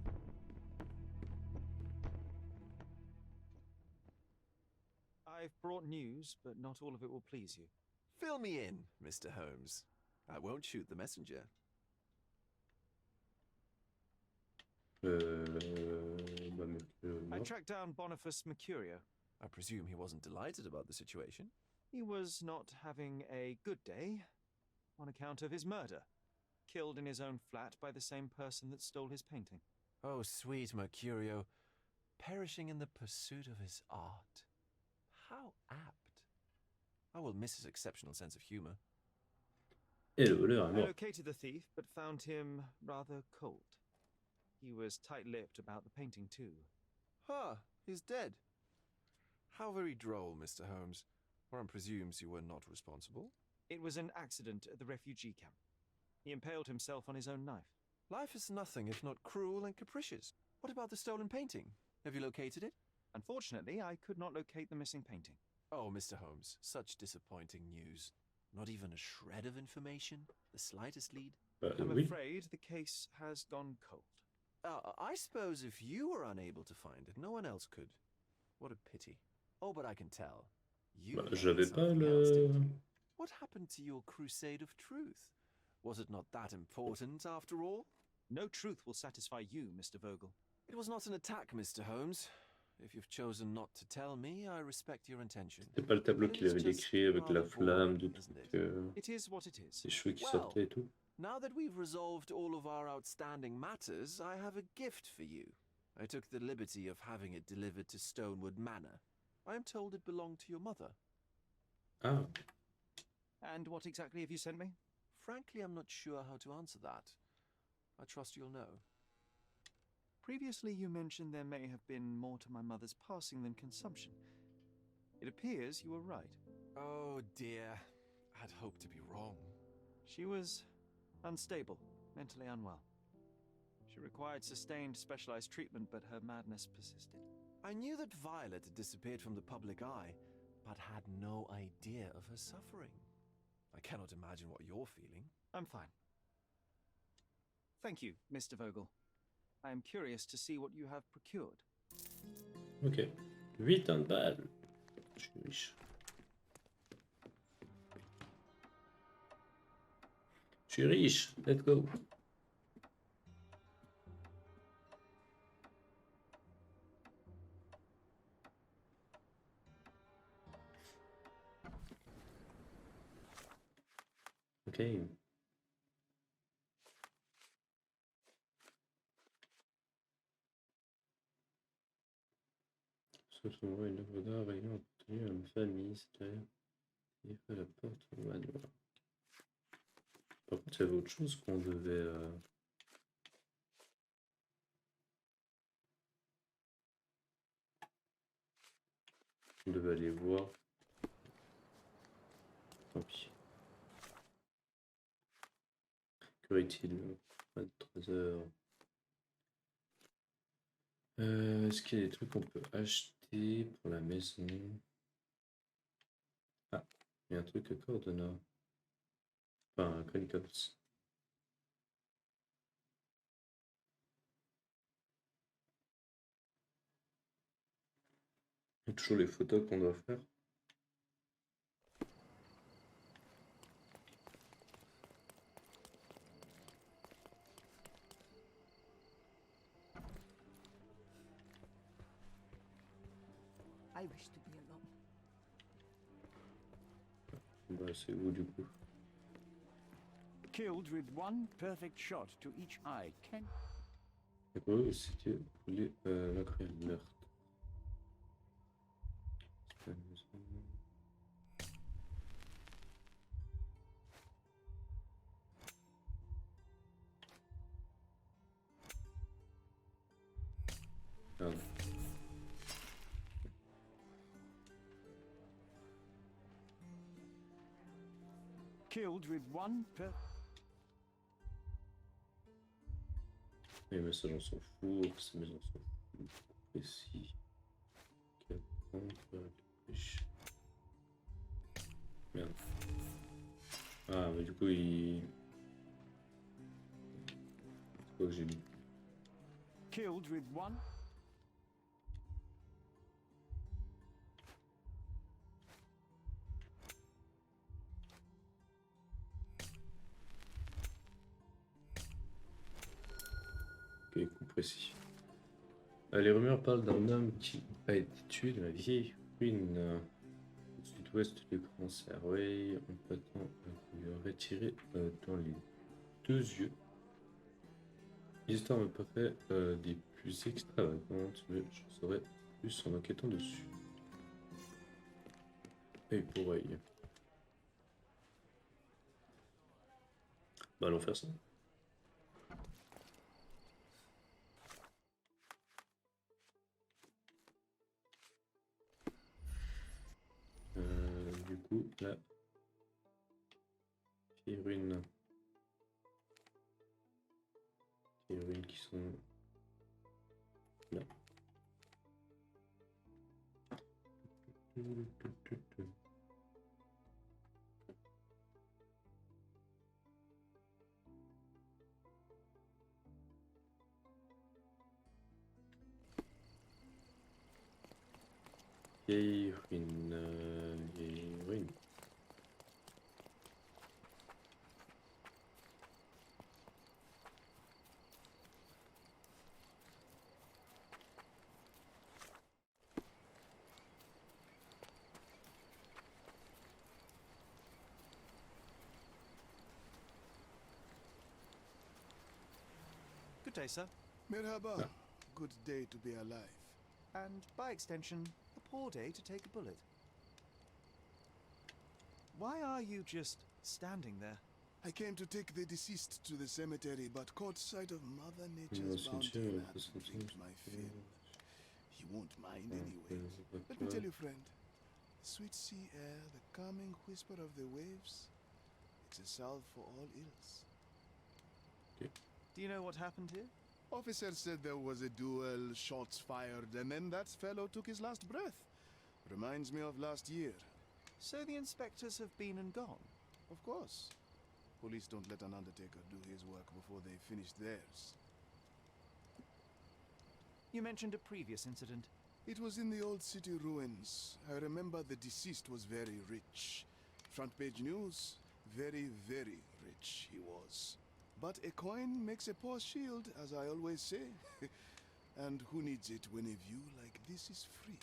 I've brought news, but not all of it will please you. Fill me in, Mr. Holmes. I won't shoot the messenger. I tracked down Boniface Mercurio. I presume he wasn't delighted about the situation. He was not having a good day on account of his murder. Killed in his own flat by the same person that stole his painting. Oh, sweet Mercurio, perishing in the pursuit of his art. How apt. I will miss his exceptional sense of humor. Et le voleur est I mort. located the thief, but found him rather cold. He was tight-lipped about the painting too. He's dead. How very droll, Mr. Holmes. One presumes you were not responsible. It was an accident at the refugee camp. He impaled himself on his own knife. Life is nothing if not cruel and capricious. What about the stolen painting? Have you located it? Unfortunately, I could not locate the missing painting. Oh, Mr. Holmes, such disappointing news. Not even a shred of information? The slightest lead? I'm Oui. afraid the case has gone cold. I suppose if you were unable to find it, no one else could. What a pity. Oh, but I can tell. You J'avais pas something else, didn't le... you? What happened to your crusade of truth? Was it not that important, after all? No truth will satisfy you, Mr. Vogel. It was not an attack, Mr. Holmes. If you've chosen not to tell me, I respect your intention. C'était pas le tableau qu'il avait décrit avec la flamme, de tout, It is what it is. les cheveux qui Well, sortaient et tout. Now that we've resolved all of our outstanding matters, I have a gift for you. I took the liberty of having it delivered to Stonewood Manor. I am told it belonged to your mother. Ah, And what exactly have you sent me? Frankly, I'm not sure how to answer that. I trust you'll know. Previously, you mentioned there may have been more to my mother's passing than consumption. It appears you were right. Oh dear, I'd hoped to be wrong. She was unstable, mentally unwell. She required sustained specialized treatment, but her madness persisted. I knew that Violet had disappeared from the public eye, but had no idea of her suffering. I cannot imagine what you're feeling. I'm fine. Thank you, Mr. Vogel. I am curious to see what you have procured. ok. 8 balles. Je suis riche. suis riche, let's go. Ok. Sauf une œuvre d'art ayant appartenu à une famille, c'est-à-dire à la porte au manoir. Par contre, il y avait autre chose qu'on devait... On devait aller voir. Tant pis. Que est-il? 23h. Est-ce qu'il y a des trucs qu'on peut acheter pour la maison? Ah, il y a un truc à Cordona. Enfin, Chronicles. Il y a toujours les photos qu'on doit faire. I wish to be alone. Bah, c'est où du coup? Killed with one perfect shot to each eye. Can C'est quoi c'était l'incroyable meurtre? C'est la maison. Pardon. killed with one per. Les messages on s'en fout, ces maisons on s'en fout. Précis. Merde. Ah mais du coup il... C'est quoi que j'ai mis? Killed with one. Ok, coup précis. Les rumeurs parlent d'un homme qui a été tué dans la vieille ruine au sud-ouest du Grand Serway. On prétend lui aurait tiré dans les 2 yeux. L'histoire me paraît des plus extravagantes, mais je saurais plus en enquêtant dessus. Et pour œil. Bah allons faire ça. Du coup, là, les ruines qui sont là. Vieille ruine, vieille ruine. Good day, sir. Merhaba. Good day to be alive. And by extension, a poor day to take a bullet. Why are you just standing there? I came to take the deceased to the cemetery, but caught sight of Mother Nature's bounty and had to drink my fill. He won't mind anyway. Let me tell you, friend. The sweet sea air, the calming whisper of the waves, it's a salve for all ills. Do you know what happened here? Officer said there was a duel, shots fired, and then that fellow took his last breath. Reminds me of last year. So the inspectors have been and gone? Of course. Police don't let an undertaker do his work before they finish theirs. You mentioned a previous incident. It was in the old city ruins. I remember the deceased was very rich. Front page news, very, very rich he was. But a coin makes a poor shield, as I always say. And who needs it when a view like this is free?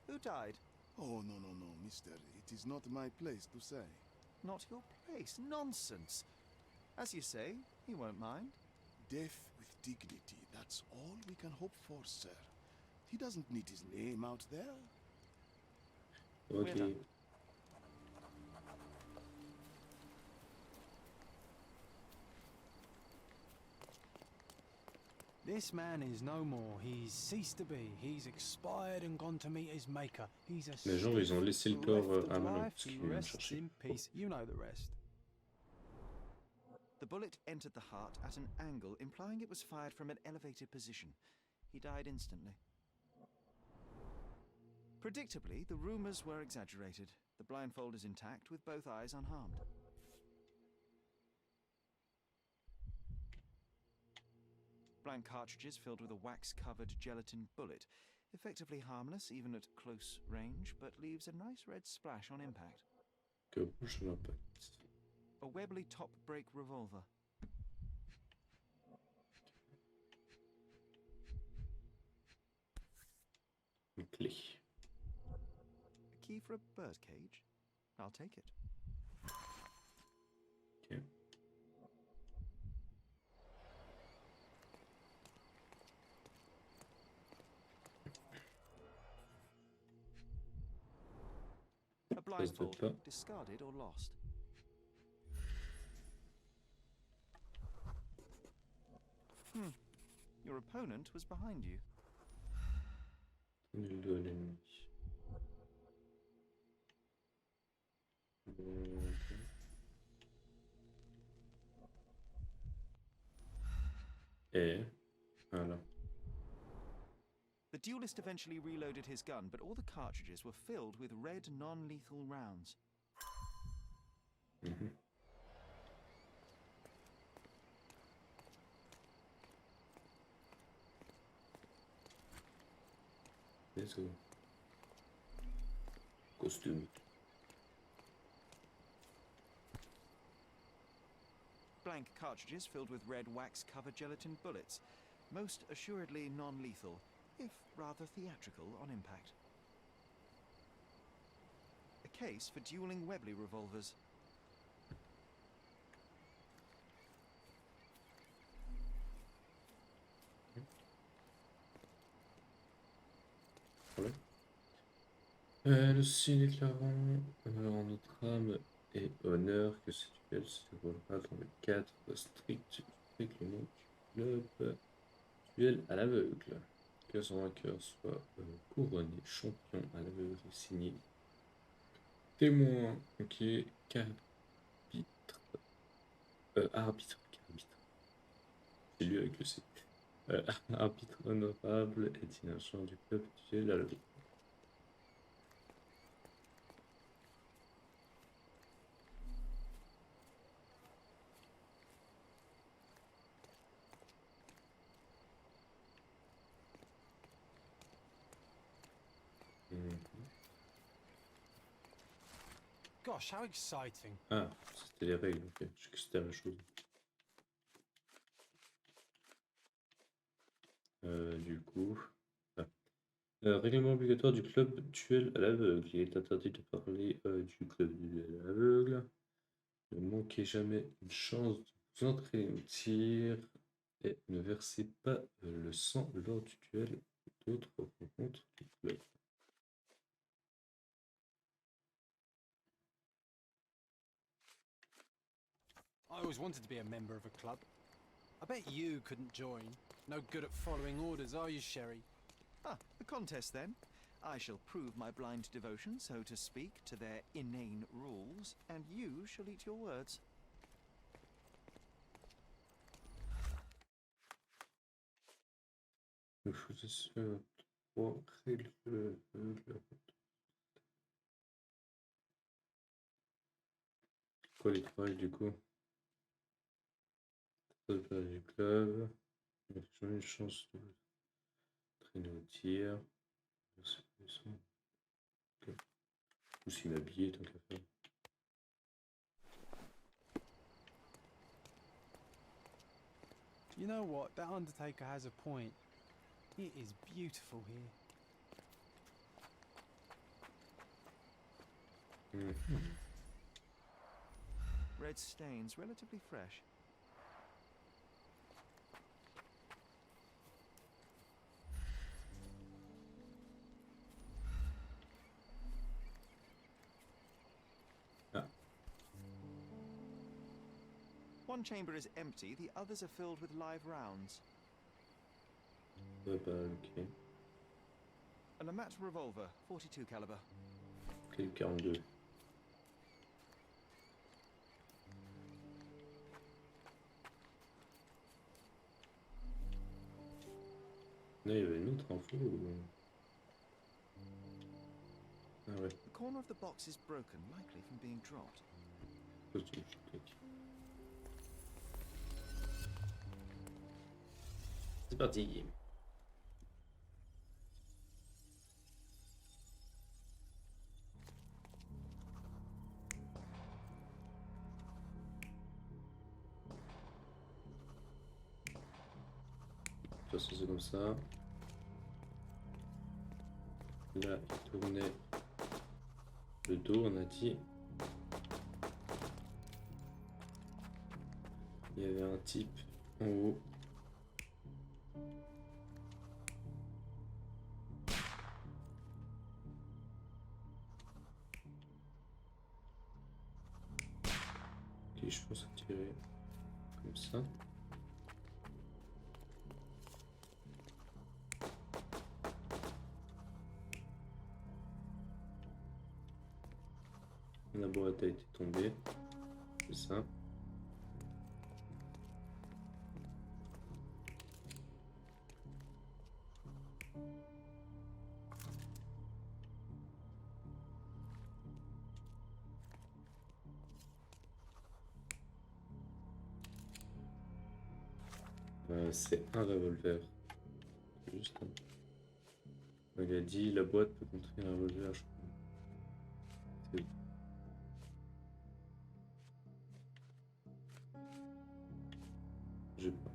Who died? Oh, no, mister. It is not my place to say. Not your place. Nonsense. As you say, he won't mind. Death with dignity, that's all we can hope for, sir. He doesn't need his name out there. Ok. This man is no more. He's ceased to be. He's expired and gone to meet his maker. He's a Les gens, ils ont laissé le stiff corps bereft à of Manon life. parce He qu'ils viennent rests chercher. in peace. You know the rest. The bullet entered the heart at an angle, implying it was fired from an elevated position. He died instantly. Predictably, the rumors were exaggerated. The blindfold is intact, with both eyes unharmed. Blank cartridges filled with a wax-covered gelatin bullet. Effectively harmless, even at close range, but leaves a nice red splash on impact. Que bouge l'impact. A Webley top-break revolver. Une clé. A key for a birdcage? I'll take it. Ok. A blindfold, discarded or lost. Your opponent was behind you. Tenue le dos à l'ennemi. Ok. Et voilà. The duelist eventually reloaded his gun, but all the cartridges were filled with red non-lethal rounds. Mhm. Let's go. Costume. Blank cartridges filled with red wax-covered gelatin bullets. Most assuredly non-lethal, if rather theatrical on impact. A case for dueling Webley revolvers. Le signe déclarant en notre âme et honneur que ce duel se déroulera dans le cadre strict du règlement du club. Duel à l'aveugle. Que son vainqueur soit couronné champion à l'aveugle signé. Témoin, ok, qu'arbitre. Arbitre. C'est lui avec le C. Arbitre honorable et dirigeant du club duel à l'aveugle. Gosh, how exciting. Ah, c'était les règles, ok. Je sais que c'était la même chose. Du coup... Ah. Règlement obligatoire du club duel à l'aveugle. Il est interdit de parler du club duel à l'aveugle. Ne manquez jamais une chance de vous entraîner au tir. Et ne versez pas le sang lors du duel ou d'autres rencontres du club. I always wanted to be a member of a club. I bet you couldn't join. No good at following orders, are you, Sherry? Ah, the contest then. I shall prove my blind devotion, so to speak, to their inane rules, and you shall eat your words. Le foot sur 3 règles de quoi les 3 règles du coup? Du club. J'ai une chance de traîner au tir. Ou s'il m'habiller tant qu'à faire. You know what? That undertaker has a point. It is beautiful here. Red stains, relatively fresh. One chamber is empty, the others are filled with live rounds. Ok. A Lamat revolver, 42 caliber. Ok, 42. Là, il y avait une autre info ou... Ah ouais. The corner of the box is broken, likely from being dropped. C'est parti. De toute façon, c'est comme ça. Là, il tournait le dos, on a dit. Il y avait un type en haut. Ok, je pense tirer comme ça. La boîte a été tombée. C'est ça. C'est un revolver. Juste un. Il a dit la boîte peut contenir un revolver, je crois. C'est... J'ai pas.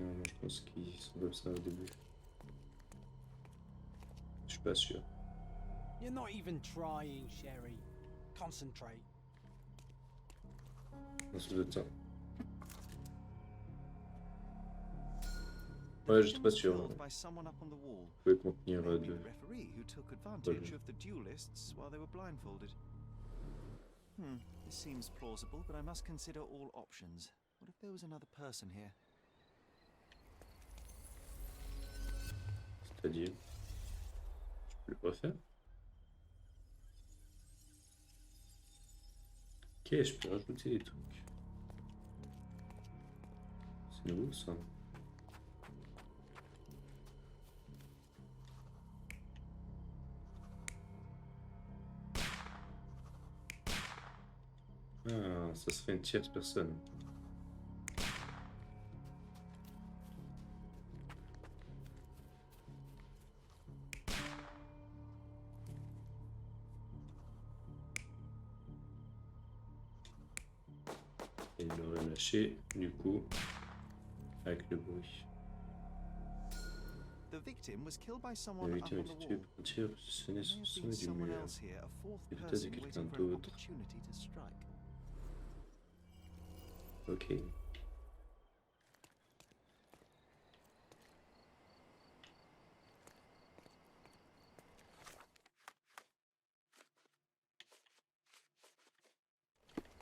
Non, je pense qu'ils sont comme ça au début. Je suis pas sûr. You're not even trying, Sherry. Concentrate. On se doute ça. Ouais, je suis pas sûr. Vous pouvez contenir deux. Referee who took advantage of the duelists while they were blindfolded. This seems plausible, but I must consider all options. What if there was another person here? C'est-à-dire, je peux le refaire. Ok, je peux rajouter des trucs. C'est nouveau ça. Ah, ça serait une tierce personne. Et il l'aurait lâché, du coup, avec le bruit. The victim was killed by La someone up victime on a the été tuée wall. par un tir positionné sur le sommet du Someone mur. else here, a fourth Et peut-être person quelqu'un waiting for an d'autre. opportunity to strike. Ok.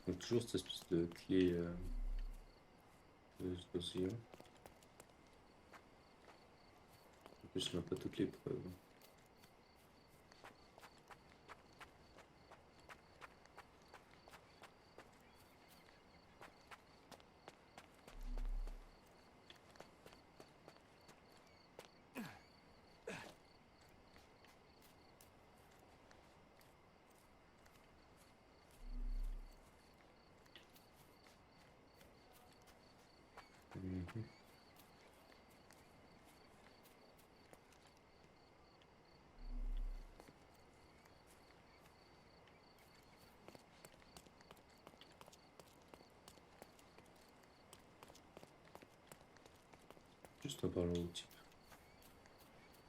Donc toujours cette espèce de clé de explosion. En plus on n'a pas toutes les preuves. Mhm. Juste en parlant au type.